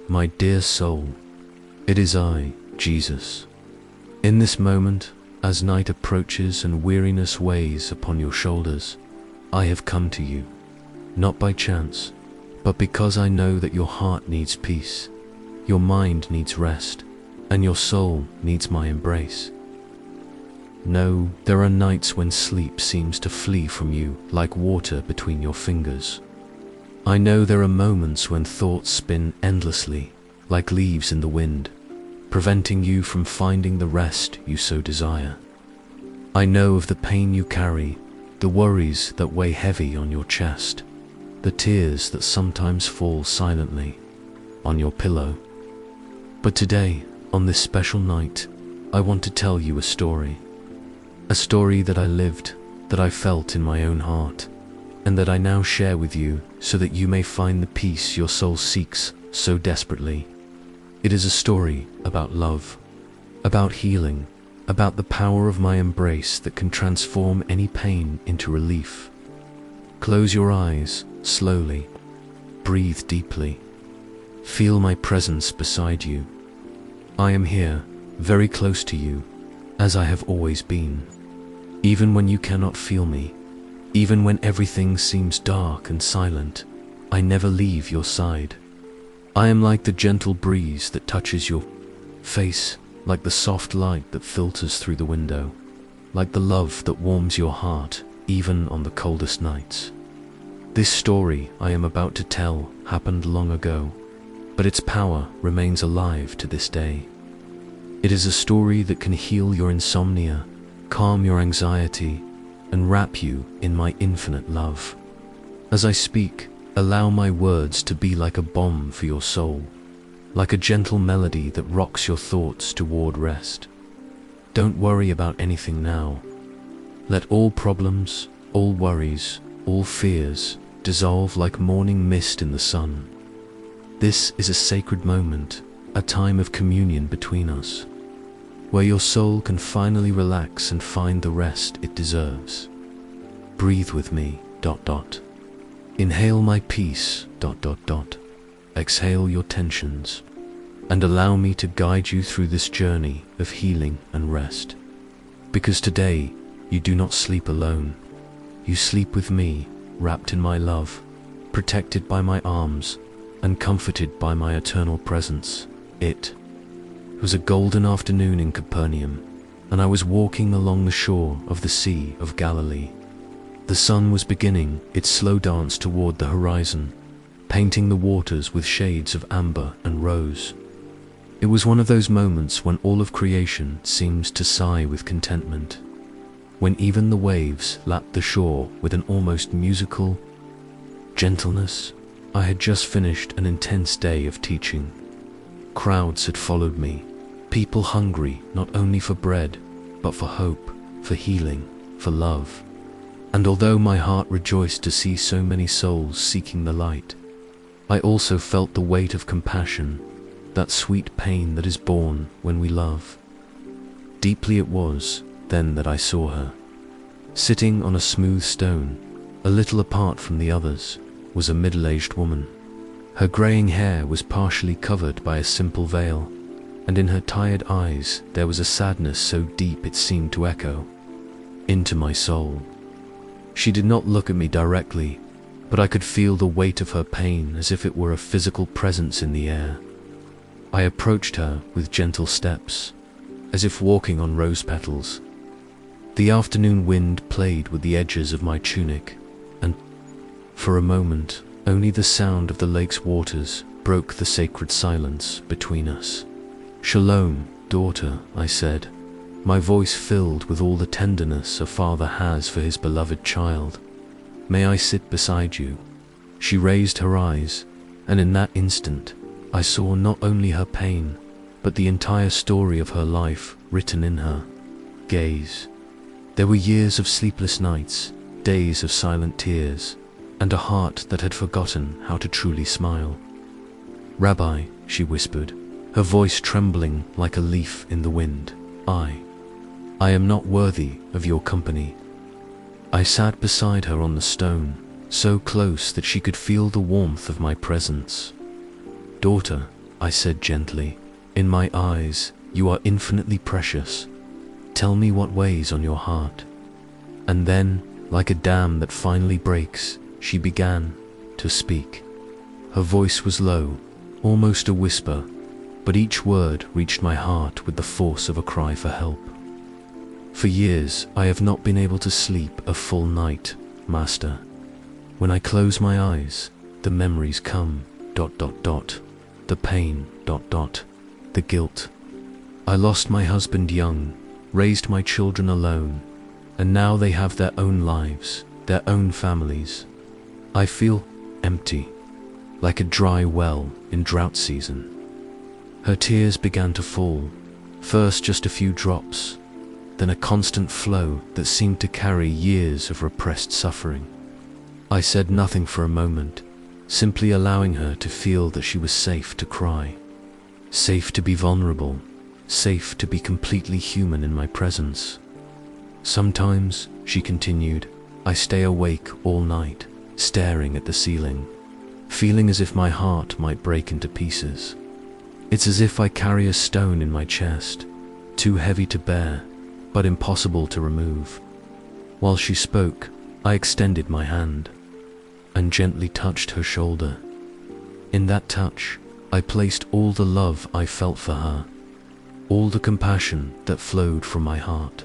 my dear soul, it is I, Jesus. In this moment, as night approaches and weariness weighs upon your shoulders, I have come to you, not by chance, but because I know that your heart needs peace, your mind needs rest, and your soul needs my embrace. No, there are nights when sleep seems to flee from you like water between your fingers. I know there are moments when thoughts spin endlessly, like leaves in the wind, preventing you from finding the rest you so desire. I know of the pain you carry, the worries that weigh heavy on your chest, the tears that sometimes fall silently on your pillow. But today, on this special night, I want to tell you a story that I lived, that I felt in my own heart, and that I now share with you so that you may find the peace your soul seeks so desperately. It is a story about love, about healing, about the power of my embrace that can transform any pain into relief. Close your eyes slowly, breathe deeply, feel my presence beside you. I am here, very close to you, as I have always been. Even when you cannot feel me, even when everything seems dark and silent, I never leave your side. I am like the gentle breeze that touches your face, like the soft light that filters through the window, like the love that warms your heart even on the coldest nights. This story I am about to tell happened long ago, but its power remains alive to this day. It is a story that can heal your insomnia, calm your anxiety, and wrap you in my infinite love. As I speak, allow my words to be like a balm for your soul, like a gentle melody that rocks your thoughts toward rest. Don't worry about anything now. Let all problems, all worries, all fears dissolve like morning mist in the sun. This is a sacred moment, a time of communion between us, where your soul can finally relax and find the rest it deserves. Breathe with me, ... Inhale my peace, ... Exhale your tensions, and allow me to guide you through this journey of healing and rest. Because today, you do not sleep alone. You sleep with me, wrapped in my love, protected by my arms, and comforted by my eternal presence. It was a golden afternoon in Capernaum, and I was walking along the shore of the Sea of Galilee. The sun was beginning its slow dance toward the horizon, painting the waters with shades of amber and rose. It was one of those moments when all of creation seems to sigh with contentment, when even the waves lapped the shore with an almost musical gentleness. I had just finished an intense day of teaching. Crowds had followed me, people hungry not only for bread, but for hope, for healing, for love. And although my heart rejoiced to see so many souls seeking the light, I also felt the weight of compassion, that sweet pain that is born when we love. Deeply it was then that I saw her. Sitting on a smooth stone, a little apart from the others, was a middle-aged woman. Her graying hair was partially covered by a simple veil, and in her tired eyes there was a sadness so deep it seemed to echo into my soul. She did not look at me directly, but I could feel the weight of her pain as if it were a physical presence in the air. I approached her with gentle steps, as if walking on rose petals. The afternoon wind played with the edges of my tunic, and for a moment, only the sound of the lake's waters broke the sacred silence between us. "Shalom, daughter," I said, my voice filled with all the tenderness a father has for his beloved child. "May I sit beside you?" She raised her eyes, and in that instant, I saw not only her pain, but the entire story of her life written in her gaze. There were years of sleepless nights, days of silent tears, and a heart that had forgotten how to truly smile. "Rabbi," she whispered, her voice trembling like a leaf in the wind, I am not worthy of your company." I sat beside her on the stone, so close that she could feel the warmth of my presence. "Daughter, I said gently. In my eyes, you are infinitely precious. Tell me what weighs on your heart. And then, like a dam that finally breaks, she began to speak. Her voice was low, almost a whisper, but each word reached my heart with the force of a cry for help. For years, I have not been able to sleep a full night, Master. When I close my eyes, the memories come, ... The pain, ... The guilt. I lost my husband young, raised my children alone, and now they have their own lives, their own families. I feel empty, like a dry well in drought season. Her tears began to fall, first just a few drops, then a constant flow that seemed to carry years of repressed suffering. I said nothing for a moment, simply allowing her to feel that she was safe to cry, safe to be vulnerable, safe to be completely human in my presence. Sometimes, she continued, I stay awake all night, staring at the ceiling, feeling as if my heart might break into pieces. It's as if I carry a stone in my chest, too heavy to bear, but impossible to remove. While she spoke, I extended my hand and gently touched her shoulder. In that touch, I placed all the love I felt for her, all the compassion that flowed from my heart,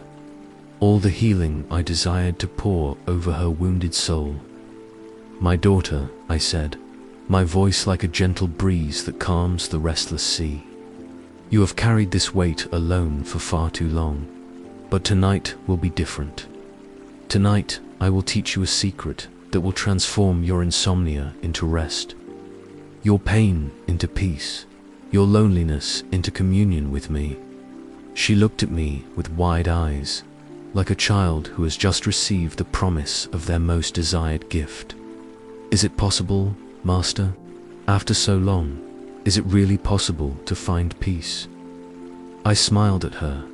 all the healing I desired to pour over her wounded soul. My daughter, I said, my voice like a gentle breeze that calms the restless sea. You have carried this weight alone for far too long, but tonight will be different. Tonight, I will teach you a secret that will transform your insomnia into rest, your pain into peace, your loneliness into communion with me. She looked at me with wide eyes, like a child who has just received the promise of their most desired gift. Is it possible, Master? After so long, is it really possible to find peace? I smiled at her,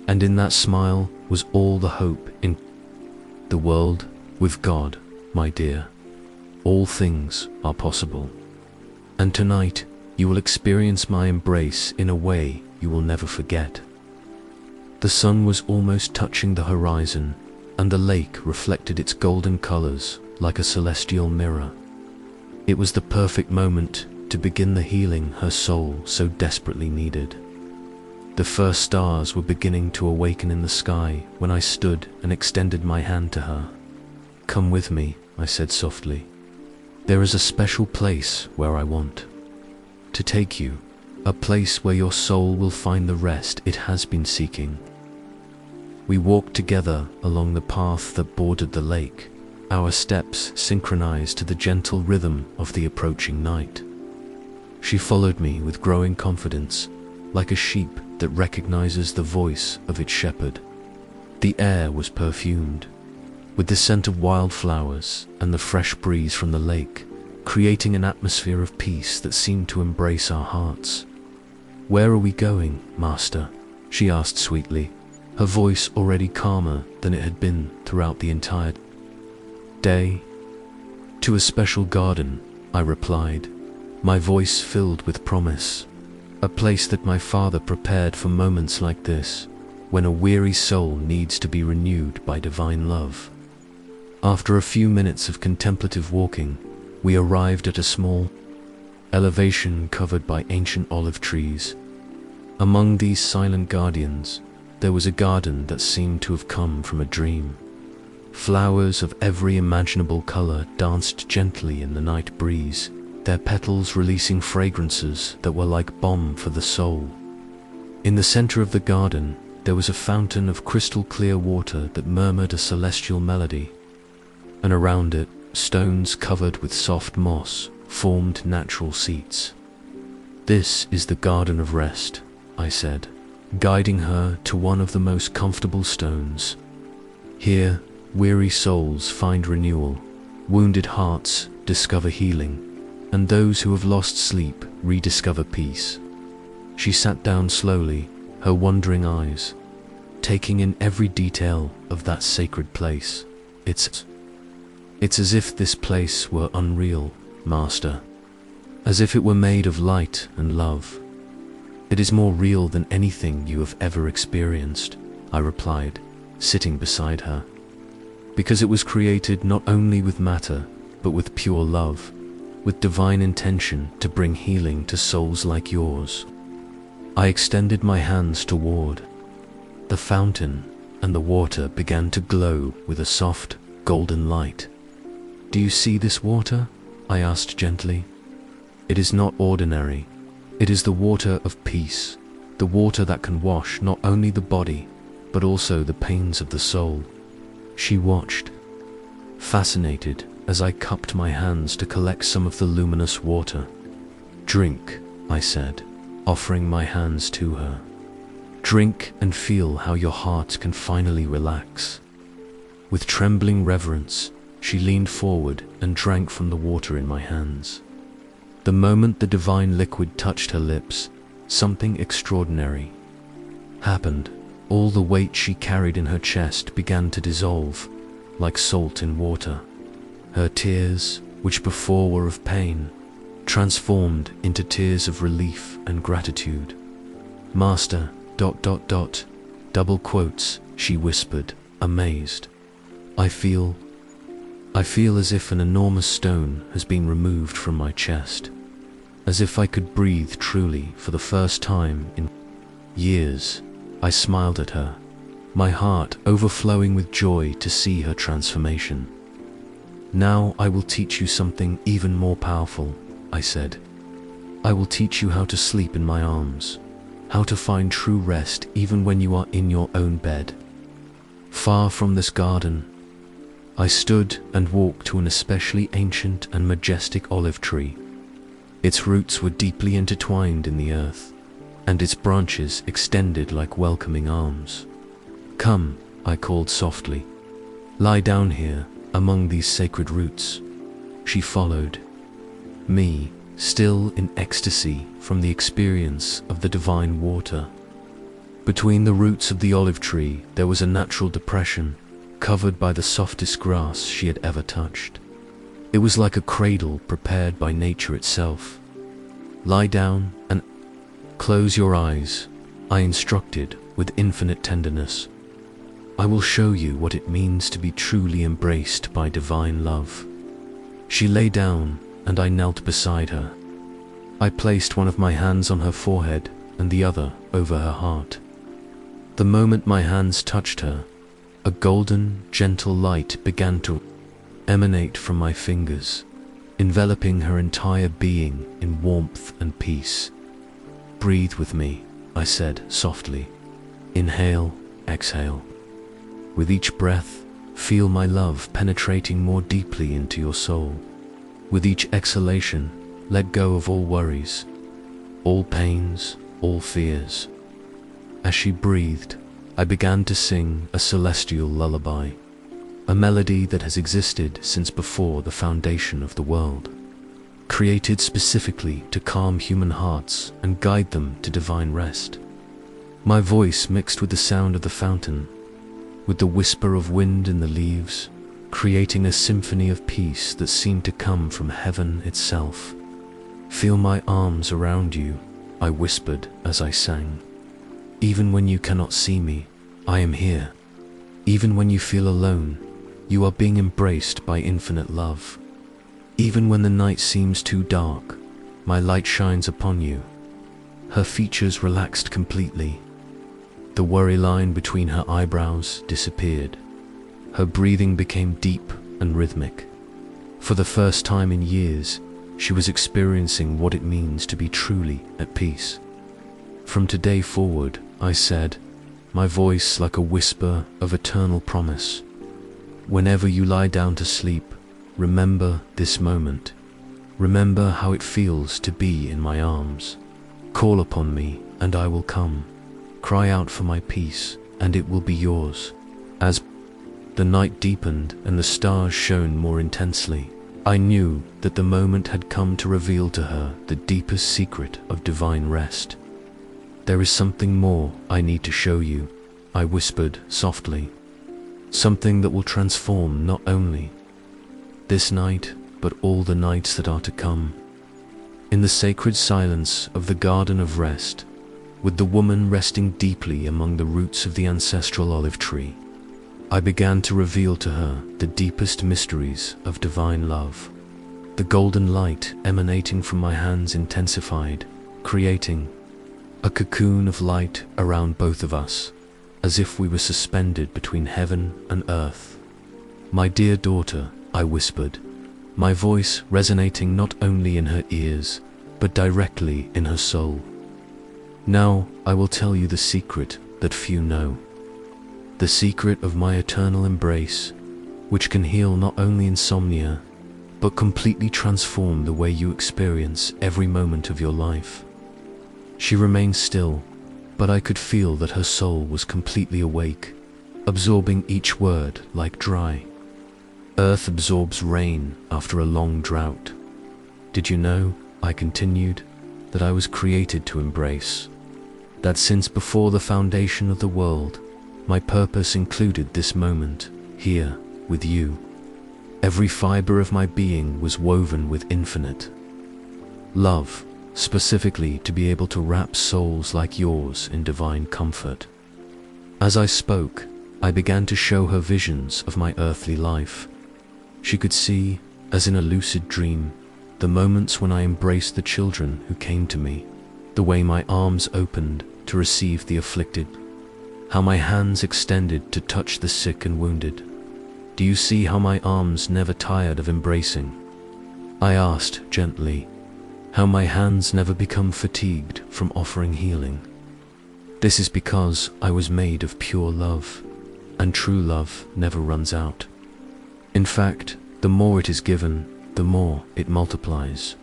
and in that smile was all the hope in the world. With God, my dear, all things are possible. And tonight, you will experience my embrace in a way you will never forget. The sun was almost touching the horizon, and the lake reflected its golden colors like a celestial mirror. It was the perfect moment to begin the healing her soul so desperately needed. The first stars were beginning to awaken in the sky when I stood and extended my hand to her. Come with me, I said softly. There is a special place where I want to take you, a place where your soul will find the rest it has been seeking. We walked together along the path that bordered the lake, our steps synchronized to the gentle rhythm of the approaching night. She followed me with growing confidence, like a sheep that recognizes the voice of its shepherd. The air was perfumed, with the scent of wildflowers and the fresh breeze from the lake, creating an atmosphere of peace that seemed to embrace our hearts. Where are we going, Master? She asked sweetly, her voice already calmer than it had been throughout the entire day. To a special garden, I replied, my voice filled with promise. A place that my father prepared for moments like this, when a weary soul needs to be renewed by divine love. After a few minutes of contemplative walking, we arrived at a small elevation covered by ancient olive trees. Among these silent guardians, there was a garden that seemed to have come from a dream. Flowers of every imaginable color danced gently in the night breeze, their petals releasing fragrances that were like balm for the soul. In the center of the garden, there was a fountain of crystal clear water that murmured a celestial melody, and around it, stones covered with soft moss formed natural seats. This is the garden of rest, I said, guiding her to one of the most comfortable stones. Here, weary souls find renewal, wounded hearts discover healing, and those who have lost sleep rediscover peace. She sat down slowly, her wondering eyes taking in every detail of that sacred place. It's as if this place were unreal, Master. as if it were made of light and love. It is more real than anything you have ever experienced, I replied, sitting beside her. Because it was created not only with matter, but with pure love, with divine intention to bring healing to souls like yours. I extended my hands toward the fountain, and the water began to glow with a soft, golden light. Do you see this water? I asked gently. It is not ordinary. It is the water of peace, the water that can wash not only the body, but also the pains of the soul. She watched, fascinated, as I cupped my hands to collect some of the luminous water. Drink, I said, offering my hands to her. Drink and feel how your heart can finally relax. With trembling reverence, she leaned forward and drank from the water in my hands. The moment the divine liquid touched her lips, something extraordinary happened. All the weight she carried in her chest began to dissolve, like salt in water. Her tears, which before were of pain, transformed into tears of relief and gratitude. Master, ... double quotes, she whispered, amazed. I feel as if an enormous stone has been removed from my chest, as if I could breathe truly for the first time in years. I smiled at her, my heart overflowing with joy to see her transformation. Now I will teach you something even more powerful, I said. I will teach you how to sleep in my arms, how to find true rest even when you are in your own bed. Far from this garden, I stood and walked to an especially ancient and majestic olive tree. Its roots were deeply intertwined in the earth, and its branches extended like welcoming arms. Come, I called softly. Lie down here, among these sacred roots. She followed me, still in ecstasy from the experience of the divine water. Between the roots of the olive tree there was a natural depression, covered by the softest grass she had ever touched. It was like a cradle prepared by nature itself. Lie down and close your eyes, I instructed with infinite tenderness. I will show you what it means to be truly embraced by divine love. She lay down, and I knelt beside her. I placed one of my hands on her forehead and the other over her heart. The moment my hands touched her, a golden, gentle light began to emanate from my fingers, enveloping her entire being in warmth and peace. Breathe with me, I said softly. Inhale, exhale. With each breath, feel my love penetrating more deeply into your soul. With each exhalation, let go of all worries, all pains, all fears. As she breathed, I began to sing a celestial lullaby, a melody that has existed since before the foundation of the world, created specifically to calm human hearts and guide them to divine rest. My voice mixed with the sound of the fountain, with the whisper of wind in the leaves, creating a symphony of peace that seemed to come from heaven itself. Feel my arms around you, I whispered as I sang. Even when you cannot see me, I am here. Even when you feel alone, you are being embraced by infinite love. Even when the night seems too dark, my light shines upon you. Her features relaxed completely. The worry line between her eyebrows disappeared. Her breathing became deep and rhythmic. For the first time in years, she was experiencing what it means to be truly at peace. From today forward, I said, my voice like a whisper of eternal promise. Whenever you lie down to sleep, remember this moment. Remember how it feels to be in my arms. Call upon me, and I will come. Cry out for my peace, and it will be yours. As the night deepened and the stars shone more intensely, I knew that the moment had come to reveal to her the deepest secret of divine rest. There is something more I need to show you, I whispered softly. Something that will transform not only this night, but all the nights that are to come. In the sacred silence of the Garden of Rest, with the woman resting deeply among the roots of the ancestral olive tree, I began to reveal to her the deepest mysteries of divine love. The golden light emanating from my hands intensified, creating a cocoon of light around both of us, as if we were suspended between heaven and earth. "My dear daughter," I whispered, my voice resonating not only in her ears, but directly in her soul. "Now I will tell you the secret that few know. The secret of my eternal embrace, which can heal not only insomnia, but completely transform the way you experience every moment of your life." She remained still, but I could feel that her soul was completely awake, absorbing each word like dry earth absorbs rain after a long drought. "Did you know," I continued, "that I was created to embrace? That since before the foundation of the world, my purpose included this moment, here, with you. Every fiber of my being was woven with infinite love, specifically to be able to wrap souls like yours in divine comfort." As I spoke, I began to show her visions of my earthly life. She could see, as in a lucid dream, the moments when I embraced the children who came to me, the way my arms opened to receive the afflicted, how my hands extended to touch the sick and wounded. "Do you see how my arms never tired of embracing?" I asked gently. "How my hands never become fatigued from offering healing? This is because I was made of pure love, and true love never runs out. In fact, the more it is given, the more it multiplies."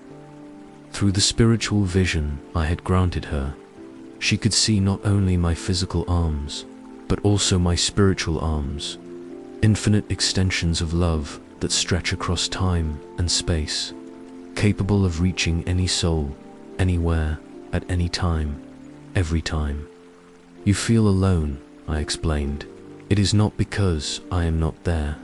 Through the spiritual vision I had granted her, she could see not only my physical arms, but also my spiritual arms, infinite extensions of love that stretch across time and space, capable of reaching any soul, anywhere, at any time, every time. "You feel alone," I explained. "It is not because I am not there.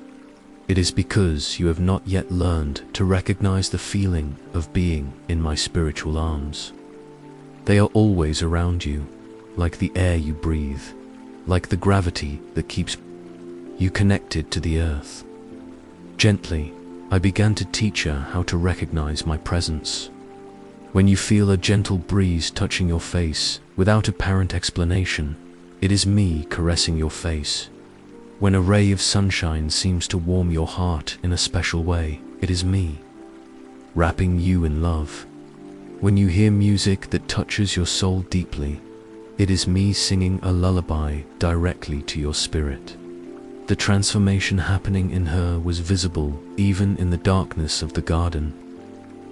It is because you have not yet learned to recognize the feeling of being in my spiritual arms. They are always around you, like the air you breathe, like the gravity that keeps you connected to the earth." Gently, I began to teach her how to recognize my presence. "When you feel a gentle breeze touching your face without apparent explanation, it is me caressing your face. When a ray of sunshine seems to warm your heart in a special way, it is me, wrapping you in love. When you hear music that touches your soul deeply, it is me singing a lullaby directly to your spirit." The transformation happening in her was visible even in the darkness of the garden.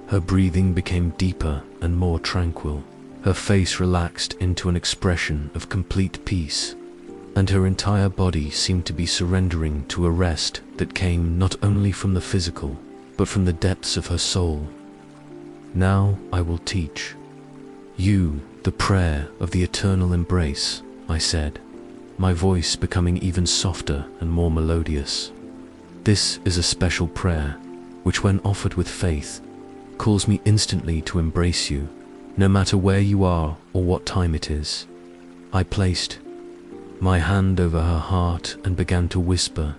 Her breathing became deeper and more tranquil. Her face relaxed into an expression of complete peace, and her entire body seemed to be surrendering to a rest that came not only from the physical, but from the depths of her soul. "Now I will teach you the prayer of the eternal embrace," I said, my voice becoming even softer and more melodious. "This is a special prayer, which when offered with faith, calls me instantly to embrace you, no matter where you are or what time it is." I placed my hand over her heart and began to whisper,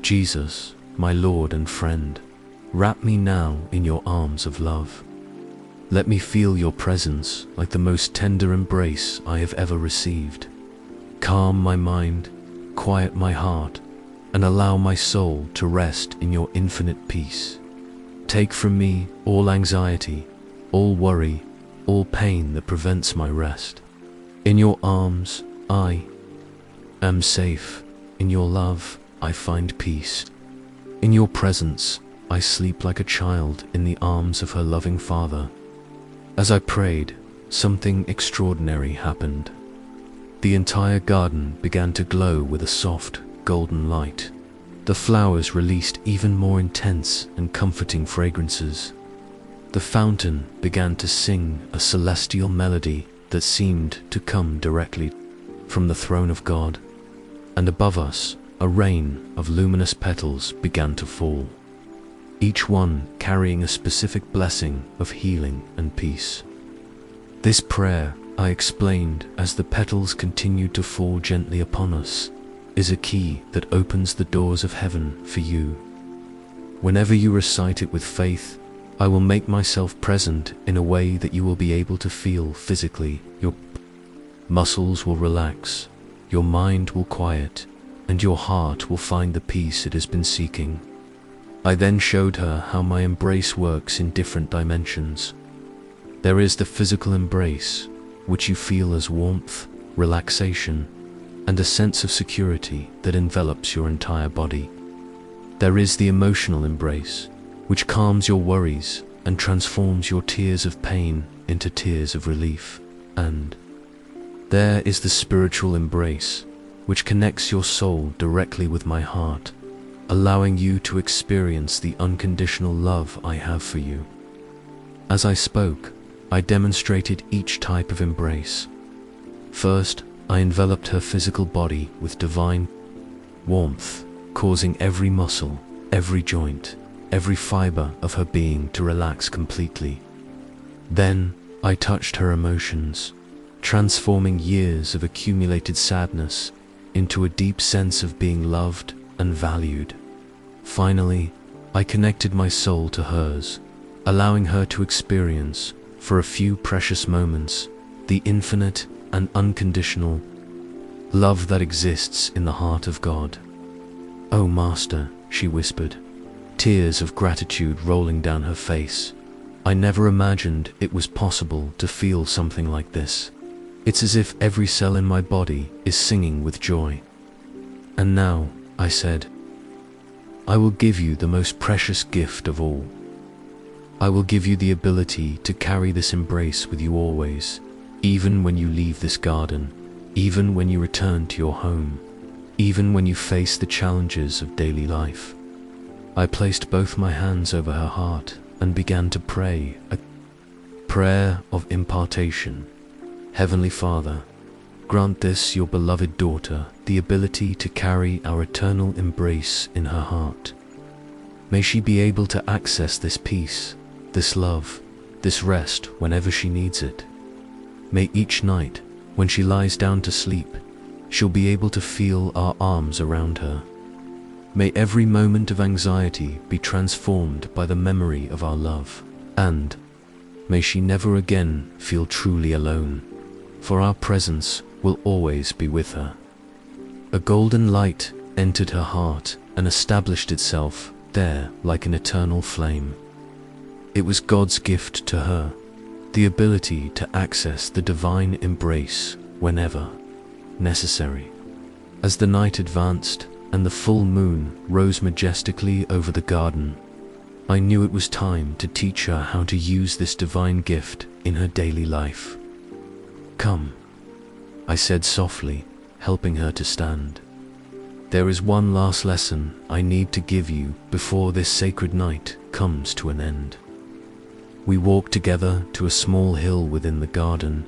"Jesus, my Lord and friend, wrap me now in your arms of love. Let me feel your presence like the most tender embrace I have ever received. Calm my mind, quiet my heart, and allow my soul to rest in your infinite peace. Take from me all anxiety, all worry, all pain that prevents my rest. In your arms, I am safe. In your love, I find peace. In your presence, I sleep like a child in the arms of her loving Father." As I prayed, something extraordinary happened. The entire garden began to glow with a soft, golden light. The flowers released even more intense and comforting fragrances. The fountain began to sing a celestial melody that seemed to come directly from the throne of God, and above us, a rain of luminous petals began to fall. each one carrying a specific blessing of healing and peace. This prayer, I explained as the petals continued to fall gently upon us, is a key that opens the doors of heaven for you. Whenever you recite it with faith, I will make myself present in a way that you will be able to feel physically. Your muscles will relax, your mind will quiet, and your heart will find the peace it has been seeking. I then showed her how my embrace works in different dimensions. There is the physical embrace, which you feel as warmth, relaxation, and a sense of security that envelops your entire body. There is the emotional embrace, which calms your worries and transforms your tears of pain into tears of relief. And there is the spiritual embrace, which connects your soul directly with my heart, allowing you to experience the unconditional love I have for you. As I spoke, I demonstrated each type of embrace. First, I enveloped her physical body with divine warmth, causing every muscle, every joint, every fiber of her being to relax completely. Then, I touched her emotions, transforming years of accumulated sadness into a deep sense of being loved and valued. Finally, I connected my soul to hers, allowing her to experience, for a few precious moments, the infinite and unconditional love that exists in the heart of God. "Oh, Master," she whispered, tears of gratitude rolling down her face. "I never imagined it was possible to feel something like this. It's as if every cell in my body is singing with joy." "And now," I said, "I will give you the most precious gift of all. I will give you the ability to carry this embrace with you always, even when you leave this garden, even when you return to your home, even when you face the challenges of daily life." I placed both my hands over her heart and began to pray a prayer of impartation. "Heavenly Father, grant this your beloved daughter the ability to carry our eternal embrace in her heart. May she be able to access this peace, this love, this rest whenever she needs it. May each night, when she lies down to sleep, she'll be able to feel our arms around her. May every moment of anxiety be transformed by the memory of our love, and may she never again feel truly alone, for our presence will always be with her." A golden light entered her heart and established itself there like an eternal flame. It was God's gift to her, the ability to access the divine embrace whenever necessary. As the night advanced and the full moon rose majestically over the garden, I knew it was time to teach her how to use this divine gift in her daily life. "Come," I said softly, helping her to stand. "There is one last lesson I need to give you before this sacred night comes to an end." We walked together to a small hill within the garden,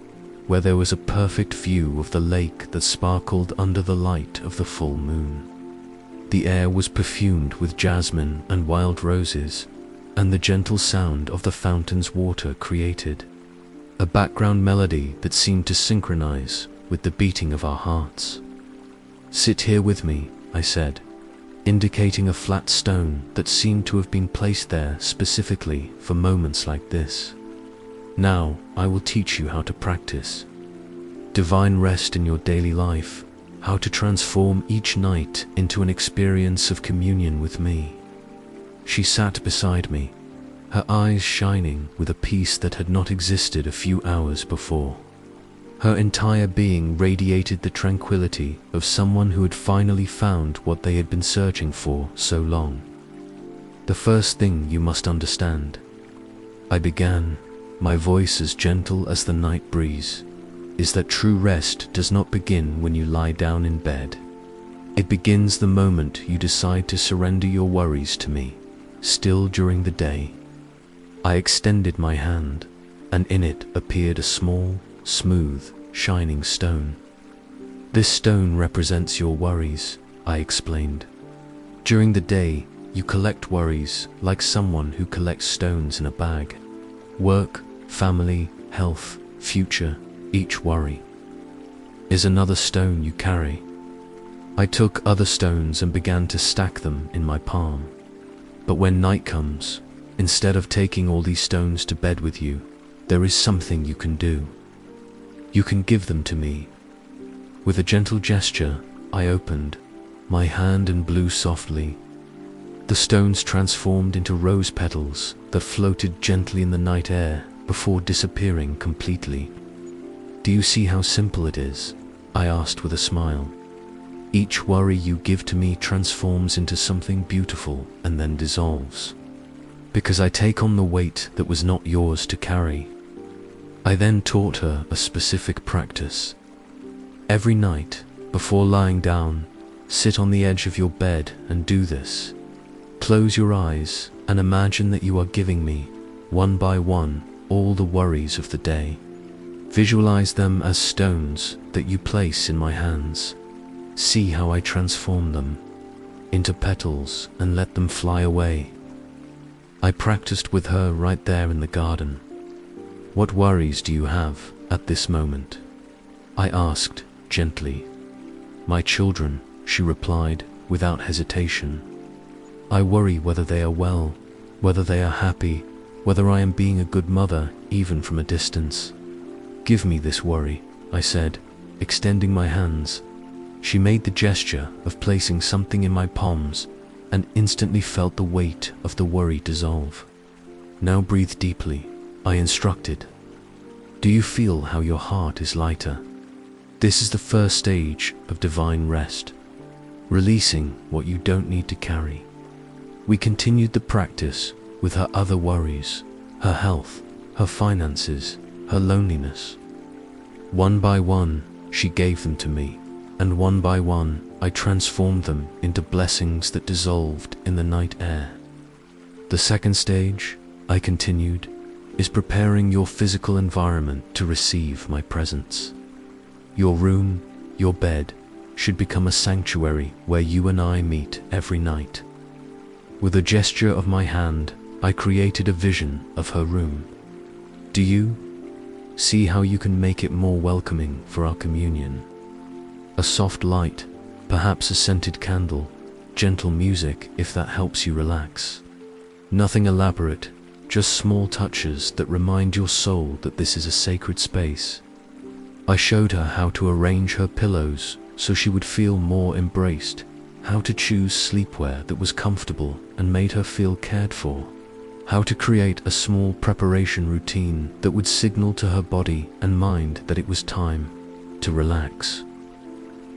where there was a perfect view of the lake that sparkled under the light of the full moon. The air was perfumed with jasmine and wild roses, and the gentle sound of the fountain's water created a background melody that seemed to synchronize with the beating of our hearts. "Sit here with me," I said, indicating a flat stone that seemed to have been placed there specifically for moments like this. "Now I will teach you how to practice divine rest in your daily life, how to transform each night into an experience of communion with me." She sat beside me, her eyes shining with a peace that had not existed a few hours before. Her entire being radiated the tranquility of someone who had finally found what they had been searching for so long. "The first thing you must understand," I began, my voice as gentle as the night breeze, "is that true rest does not begin when you lie down in bed. It begins the moment you decide to surrender your worries to me, still during the day." I extended my hand, and in it appeared a small, smooth, shining stone. "This stone represents your worries," I explained. "During the day, you collect worries like someone who collects stones in a bag. Work, family, health, future, each worry is another stone you carry. I took other stones and began to stack them in my palm. But when night comes, instead of taking all these stones to bed with you, there is something you can do. You can give them to me. With a gentle gesture, I opened my hand and blew softly. The stones transformed into rose petals that floated gently in the night air before disappearing completely. Do you see how simple it is? I asked with a smile. Each worry you give to me transforms into something beautiful and then dissolves, because I take on the weight that was not yours to carry. I then taught her a specific practice. Every night, before lying down, sit on the edge of your bed and do this. Close your eyes and imagine that you are giving me, one by one, all the worries of the day. Visualize them as stones that you place in my hands. See how I transform them into petals and let them fly away. I practiced with her right there in the garden. What worries do you have at this moment? I asked gently. My children, she replied without hesitation. I worry whether they are well, whether they are happy, whether I am being a good mother even from a distance. Give me this worry, I said, extending my hands. She made the gesture of placing something in my palms and instantly felt the weight of the worry dissolve. Now breathe deeply, I instructed. Do you feel how your heart is lighter? This is the first stage of divine rest, releasing what you don't need to carry. We continued the practice with her other worries, her health, her finances, her loneliness. One by one, she gave them to me, and one by one, I transformed them into blessings that dissolved in the night air. The second stage, I continued, is preparing your physical environment to receive my presence. Your room, your bed, should become a sanctuary where you and I meet every night. With a gesture of my hand, I created a vision of her room. Do you see how you can make it more welcoming for our communion? A soft light, perhaps a scented candle, gentle music if that helps you relax. Nothing elaborate, just small touches that remind your soul that this is a sacred space. I showed her how to arrange her pillows so she would feel more embraced, how to choose sleepwear that was comfortable and made her feel cared for, how to create a small preparation routine that would signal to her body and mind that it was time to relax.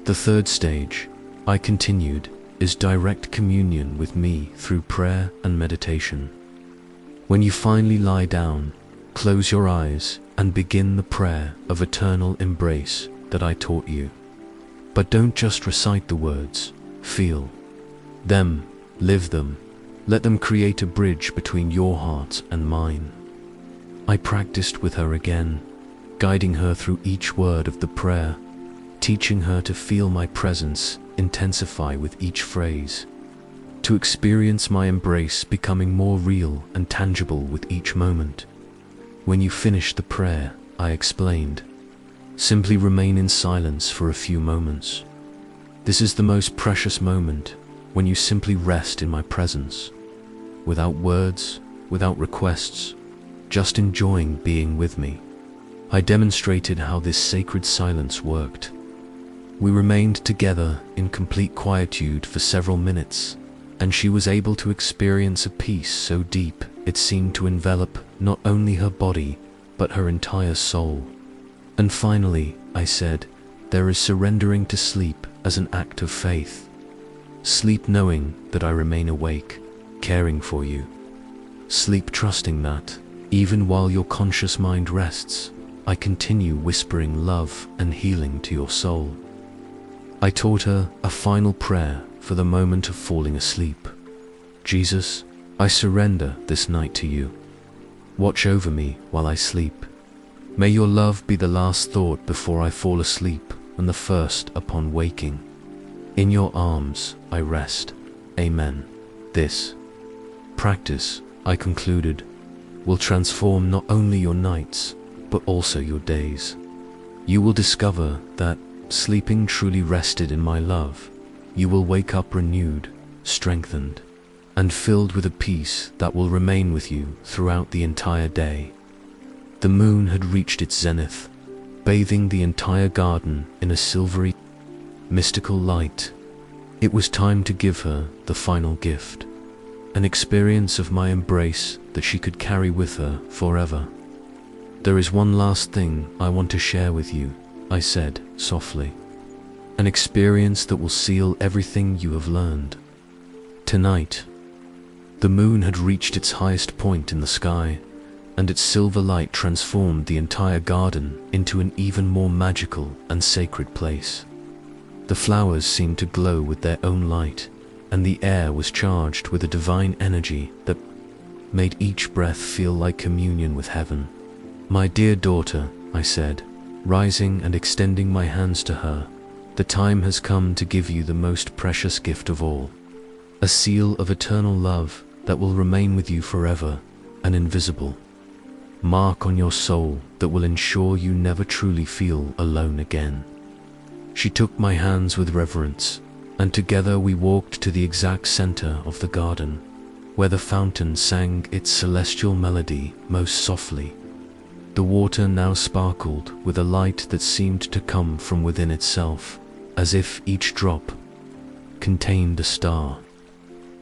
The third stage, I continued, is direct communion with me through prayer and meditation. When you finally lie down, close your eyes and begin the prayer of eternal embrace that I taught you. But don't just recite the words, feel them, live them, let them create a bridge between your heart and mine. I practiced with her again, guiding her through each word of the prayer, teaching her to feel my presence intensify with each phrase, to experience my embrace becoming more real and tangible with each moment. When you finish the prayer, I explained, simply remain in silence for a few moments. This is the most precious moment, when you simply rest in my presence, without words, without requests, just enjoying being with me. I demonstrated how this sacred silence worked. We remained together in complete quietude for several minutes, and she was able to experience a peace so deep it seemed to envelop not only her body, but her entire soul. And finally, I said, there is surrendering to sleep as an act of faith. Sleep knowing that I remain awake, caring for you. Sleep trusting that, even while your conscious mind rests, I continue whispering love and healing to your soul. I taught her a final prayer for the moment of falling asleep. Jesus, I surrender this night to you. Watch over me while I sleep. May your love be the last thought before I fall asleep and the first upon waking. In your arms I rest. Amen. This practice, I concluded, will transform not only your nights, but also your days. You will discover that, sleeping truly rested in my love, you will wake up renewed, strengthened, and filled with a peace that will remain with you throughout the entire day. The moon had reached its zenith, bathing the entire garden in a silvery, mystical light. It was time to give her the final gift, an experience of my embrace that she could carry with her forever. There is one last thing I want to share with you, I said softly. An experience that will seal everything you have learned. Tonight, the moon had reached its highest point in the sky, and its silver light transformed the entire garden into an even more magical and sacred place. The flowers seemed to glow with their own light, and the air was charged with a divine energy that made each breath feel like communion with heaven. My dear daughter, I said, rising and extending my hands to her, the time has come to give you the most precious gift of all, a seal of eternal love that will remain with you forever, an invisible mark on your soul that will ensure you never truly feel alone again. She took my hands with reverence, and together we walked to the exact center of the garden, where the fountain sang its celestial melody most softly. The water now sparkled with a light that seemed to come from within itself, as if each drop contained a star.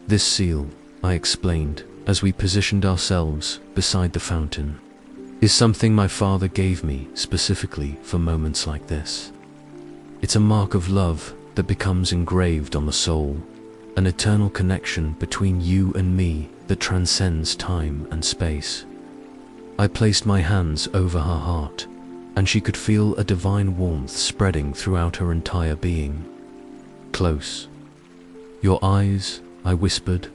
This seal, I explained, as we positioned ourselves beside the fountain, is something my father gave me specifically for moments like this. It's a mark of love that becomes engraved on the soul, an eternal connection between you and me that transcends time and space. I placed my hands over her heart, and she could feel a divine warmth spreading throughout her entire being. Close. Your eyes, I whispered,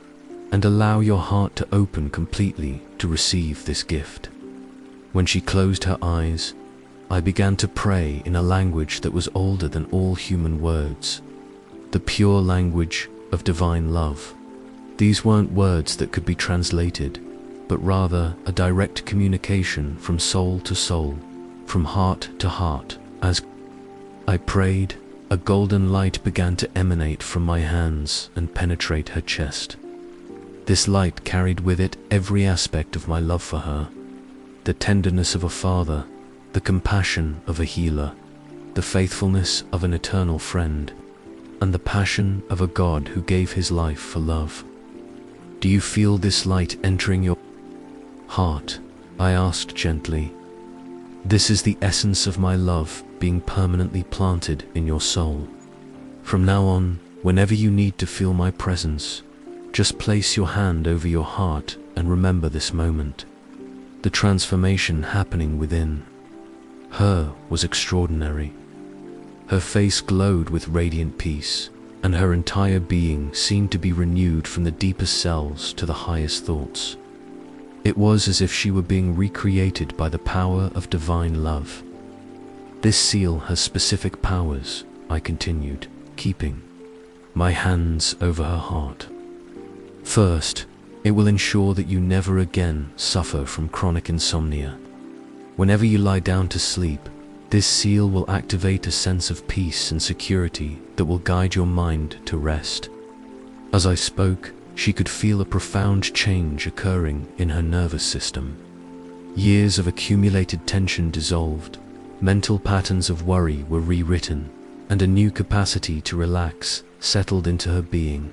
and allow your heart to open completely to receive this gift. When she closed her eyes, I began to pray in a language that was older than all human words, the pure language of divine love. These weren't words that could be translated, but rather a direct communication from soul to soul, from heart to heart. As I prayed, a golden light began to emanate from my hands and penetrate her chest. This light carried with it every aspect of my love for her, the tenderness of a father, the compassion of a healer, the faithfulness of an eternal friend, and the passion of a God who gave his life for love. Do you feel this light entering your heart? I asked gently. This is the essence of my love being permanently planted in your soul. From now on, whenever you need to feel my presence, just place your hand over your heart and remember this moment. The transformation happening within her was extraordinary. Her face glowed with radiant peace, and her entire being seemed to be renewed from the deepest cells to the highest thoughts. It was as if she were being recreated by the power of divine love. This seal has specific powers, I continued, keeping my hands over her heart. First, it will ensure that you never again suffer from chronic insomnia. Whenever you lie down to sleep, this seal will activate a sense of peace and security that will guide your mind to rest. As I spoke, she could feel a profound change occurring in her nervous system. Years of accumulated tension dissolved, mental patterns of worry were rewritten, and a new capacity to relax settled into her being.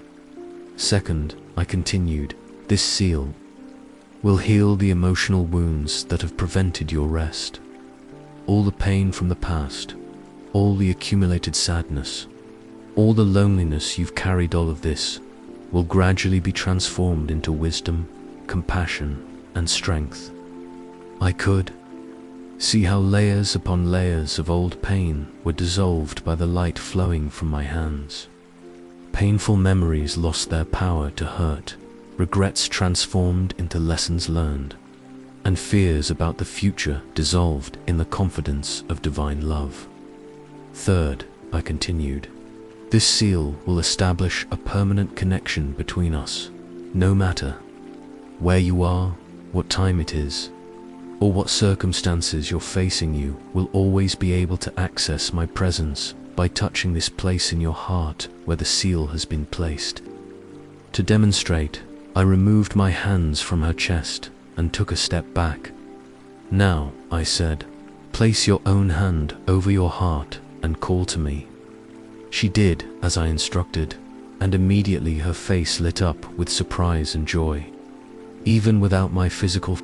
Second, I continued, this seal will heal the emotional wounds that have prevented your rest. All the pain from the past, all the accumulated sadness, all the loneliness you've carried, all of this will gradually be transformed into wisdom, compassion, and strength. I could see how layers upon layers of old pain were dissolved by the light flowing from my hands. Painful memories lost their power to hurt, regrets transformed into lessons learned, and fears about the future dissolved in the confidence of divine love. Third, I continued, this seal will establish a permanent connection between us, No matter where you are, what time it is, or what circumstances you're facing, you will always be able to access my presence by touching this place in your heart where the seal has been placed. To demonstrate, I removed my hands from her chest and took a step back. Now, I said, place your own hand over your heart and call to me. She did as I instructed, and immediately her face lit up with surprise and joy. Even without my physical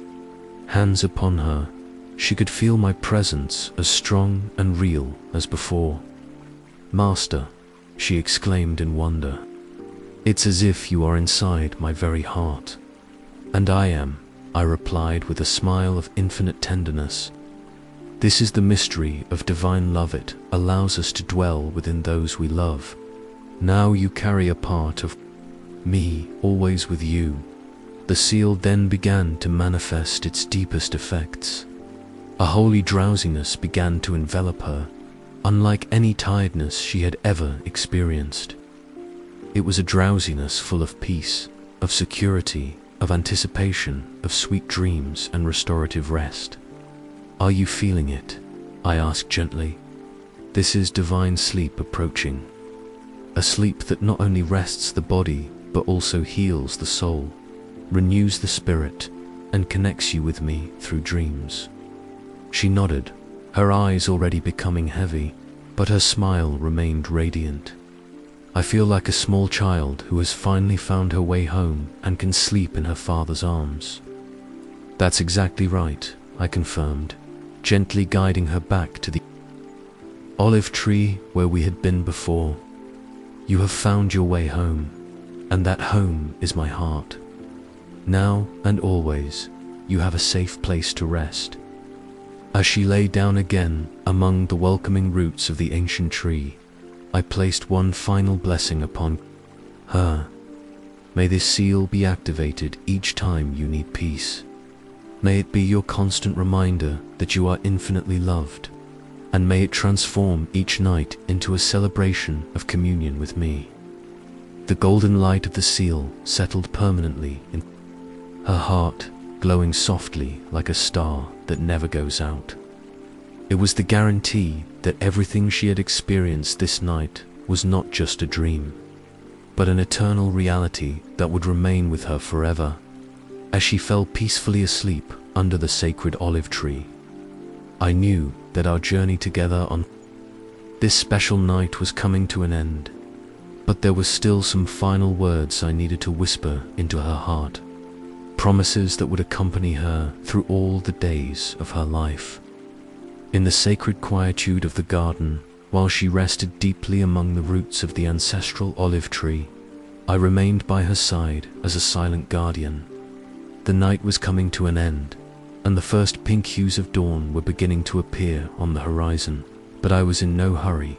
hands upon her, she could feel my presence as strong and real as before. "Master," she exclaimed in wonder, "it's as if you are inside my very heart." "And I am," I replied with a smile of infinite tenderness. "This is the mystery of divine love. It allows us to dwell within those we love. Now you carry a part of me always with you." The seal then began to manifest its deepest effects. A holy drowsiness began to envelop her, unlike any tiredness she had ever experienced. It was a drowsiness full of peace, of security, of anticipation, of sweet dreams and restorative rest. "Are you feeling it?" I asked gently. "This is divine sleep approaching. A sleep that not only rests the body, but also heals the soul, renews the spirit, and connects you with me through dreams." She nodded, her eyes already becoming heavy, but her smile remained radiant. "I feel like a small child who has finally found her way home and can sleep in her father's arms." "That's exactly right," I confirmed, gently guiding her back to the olive tree where we had been before. "You have found your way home, and that home is my heart. Now and always, you have a safe place to rest." As she lay down again among the welcoming roots of the ancient tree, I placed one final blessing upon her. "May this seal be activated each time you need peace. May it be your constant reminder that you are infinitely loved, and may it transform each night into a celebration of communion with me." The golden light of the seal settled permanently in her heart, glowing softly like a star that never goes out. It was the guarantee that everything she had experienced this night was not just a dream, but an eternal reality that would remain with her forever. As she fell peacefully asleep under the sacred olive tree, I knew that our journey together on this special night was coming to an end, but there were still some final words I needed to whisper into her heart, promises that would accompany her through all the days of her life. In the sacred quietude of the garden, while she rested deeply among the roots of the ancestral olive tree, I remained by her side as a silent guardian. The night was coming to an end, and the first pink hues of dawn were beginning to appear on the horizon, but I was in no hurry.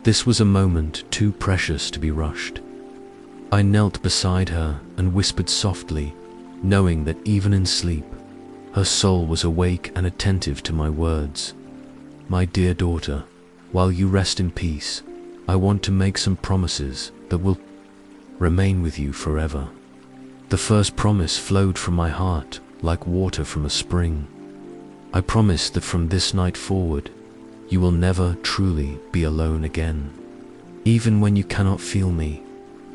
This was a moment too precious to be rushed. I knelt beside her and whispered softly, knowing that even in sleep, her soul was awake and attentive to my words. "My dear daughter, while you rest in peace, I want to make some promises that will remain with you forever." The first promise flowed from my heart like water from a spring. I promise that from this night forward, you will never truly be alone again. Even when you cannot feel me,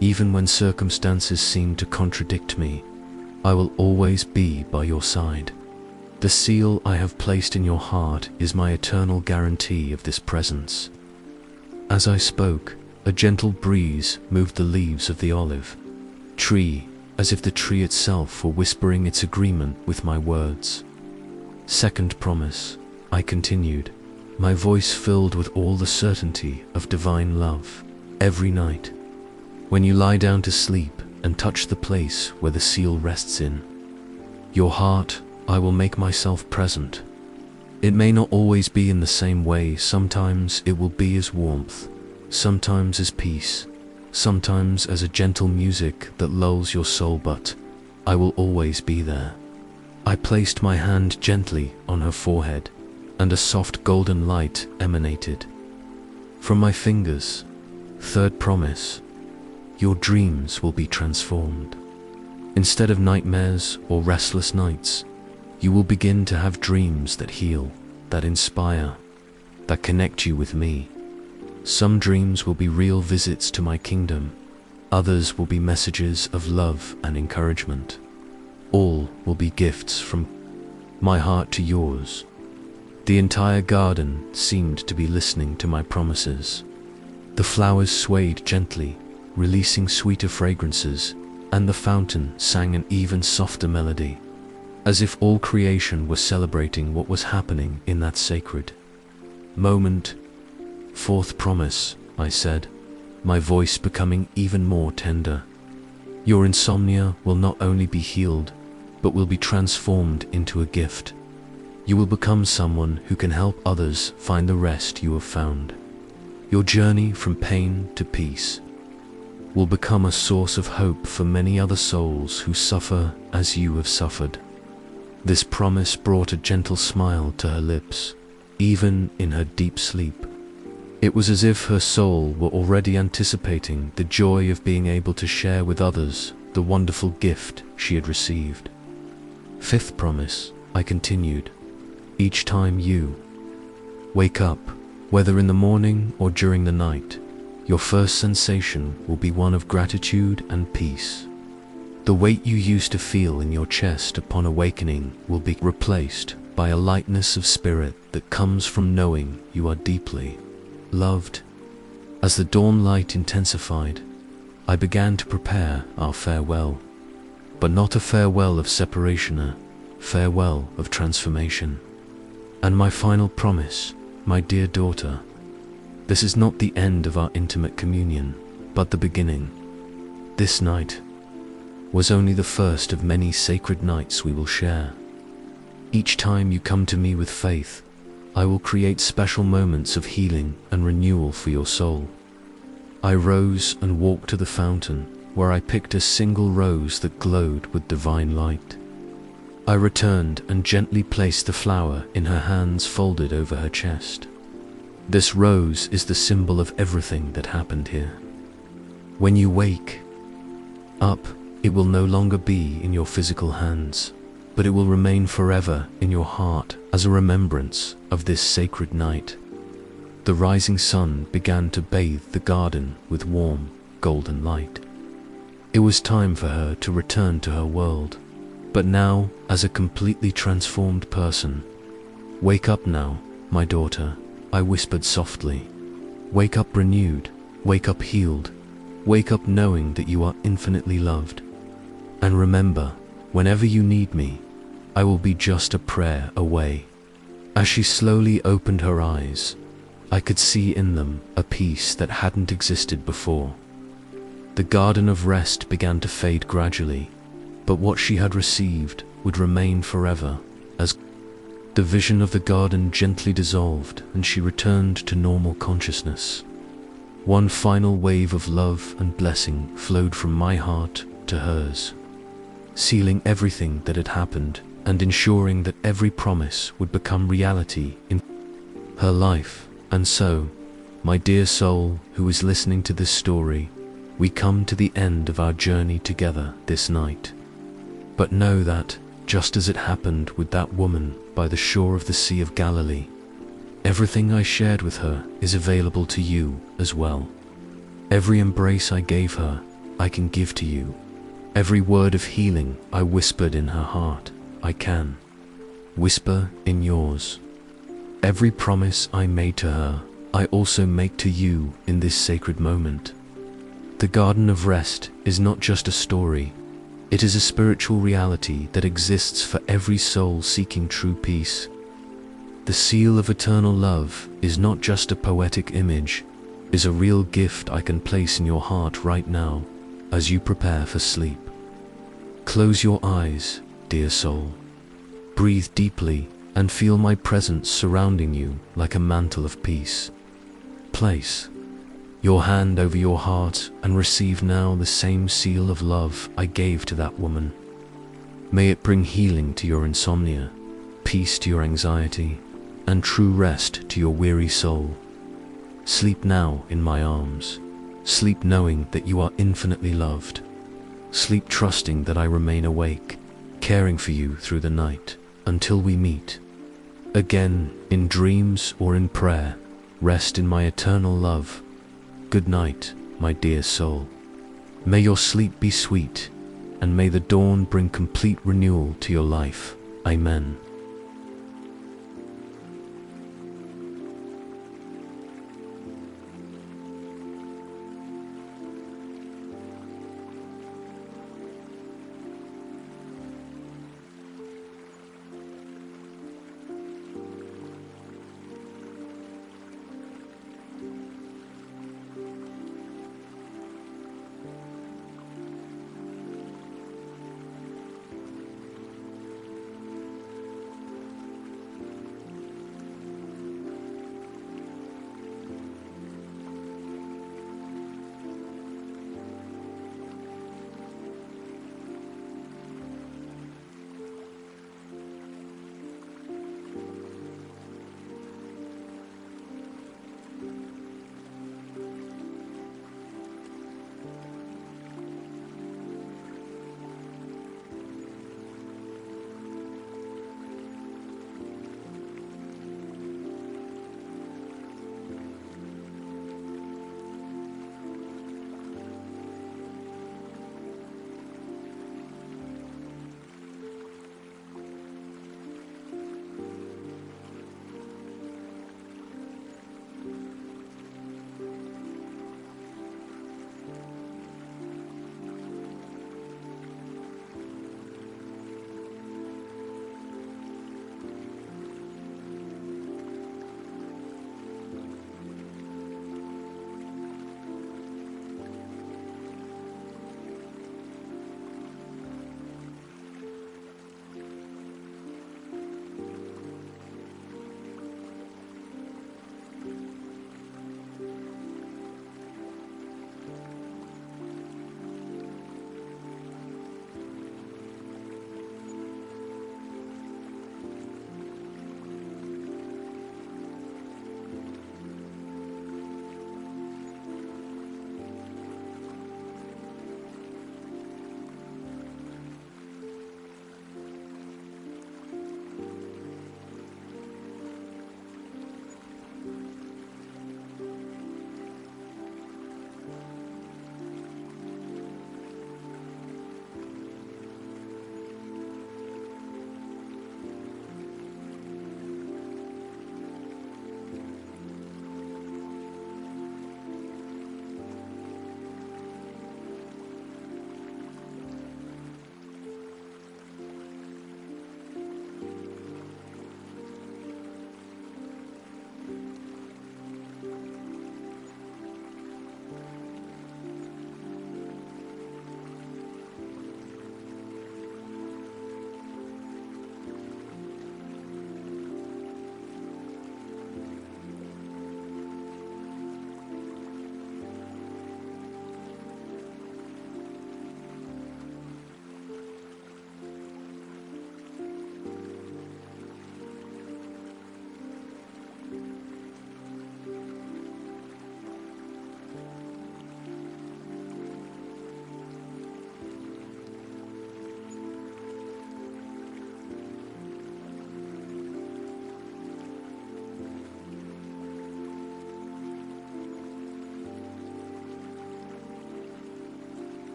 even when circumstances seem to contradict me, I will always be by your side. The seal I have placed in your heart is my eternal guarantee of this presence. As I spoke, a gentle breeze moved the leaves of the olive tree, as if the tree itself were whispering its agreement with my words. "Second promise," I continued, my voice filled with all the certainty of divine love. "Every night, when you lie down to sleep and touch the place where the seal rests in your heart, I will make myself present. It may not always be in the same way. Sometimes it will be as warmth, sometimes as peace, sometimes as a gentle music that lulls your soul, but I will always be there." I placed my hand gently on her forehead, and a soft golden light emanated from my fingers. "Third promise, your dreams will be transformed. Instead of nightmares or restless nights, you will begin to have dreams that heal, that inspire, that connect you with me. Some dreams will be real visits to my kingdom. Others will be messages of love and encouragement. All will be gifts from my heart to yours. The entire garden seemed to be listening to my promises. The flowers swayed gently, releasing sweeter fragrances, and the fountain sang an even softer melody, as if all creation was celebrating what was happening in that sacred moment. Fourth promise, I said, my voice becoming even more tender. Your insomnia will not only be healed, but will be transformed into a gift. You will become someone who can help others find the rest you have found. Your journey from pain to peace will become a source of hope for many other souls who suffer as you have suffered. This promise brought a gentle smile to her lips, even in her deep sleep. It was as if her soul were already anticipating the joy of being able to share with others the wonderful gift she had received. Fifth promise, I continued, each time you wake up, whether in the morning or during the night, your first sensation will be one of gratitude and peace. The weight you used to feel in your chest upon awakening will be replaced by a lightness of spirit that comes from knowing you are deeply loved. As the dawn light intensified, I began to prepare our farewell, but not a farewell of separation, a farewell of transformation. And my final promise, my dear daughter, this is not the end of our intimate communion, but the beginning. This night was only the first of many sacred nights we will share. Each time you come to me with faith, I will create special moments of healing and renewal for your soul. I rose and walked to the fountain, where I picked a single rose that glowed with divine light. I returned and gently placed the flower in her hands folded over her chest. This rose is the symbol of everything that happened here. When you wake up, it will no longer be in your physical hands, but it will remain forever in your heart as a remembrance of this sacred night. The rising sun began to bathe the garden with warm, golden light. It was time for her to return to her world, but now as a completely transformed person. Wake up now, my daughter, I whispered softly. Wake up renewed, wake up healed, wake up knowing that you are infinitely loved. And remember, whenever you need me, I will be just a prayer away. As she slowly opened her eyes, I could see in them a peace that hadn't existed before. The garden of rest began to fade gradually, but what she had received would remain forever, as the vision of the garden gently dissolved and she returned to normal consciousness. One final wave of love and blessing flowed from my heart to hers, sealing everything that had happened and ensuring that every promise would become reality in her life. And so, my dear soul who is listening to this story, we come to the end of our journey together this night. But know that, just as it happened with that woman by the shore of the Sea of Galilee, everything I shared with her is available to you as well. Every embrace I gave her, I can give to you. Every word of healing I whispered in her heart, I can whisper in yours. Every promise I made to her, I also make to you in this sacred moment. The Garden of Rest is not just a story, it is a spiritual reality that exists for every soul seeking true peace. The seal of eternal love is not just a poetic image, it is a real gift I can place in your heart right now as you prepare for sleep. Close your eyes, dear soul. Breathe deeply and feel my presence surrounding you like a mantle of peace. Place your hand over your heart and receive now the same seal of love I gave to that woman. May it bring healing to your insomnia, peace to your anxiety, and true rest to your weary soul. Sleep now in my arms. Sleep knowing that you are infinitely loved. Sleep trusting that I remain awake, caring for you through the night, until we meet again, in dreams or in prayer. Rest in my eternal love. Good night, my dear soul. May your sleep be sweet, and may the dawn bring complete renewal to your life. Amen.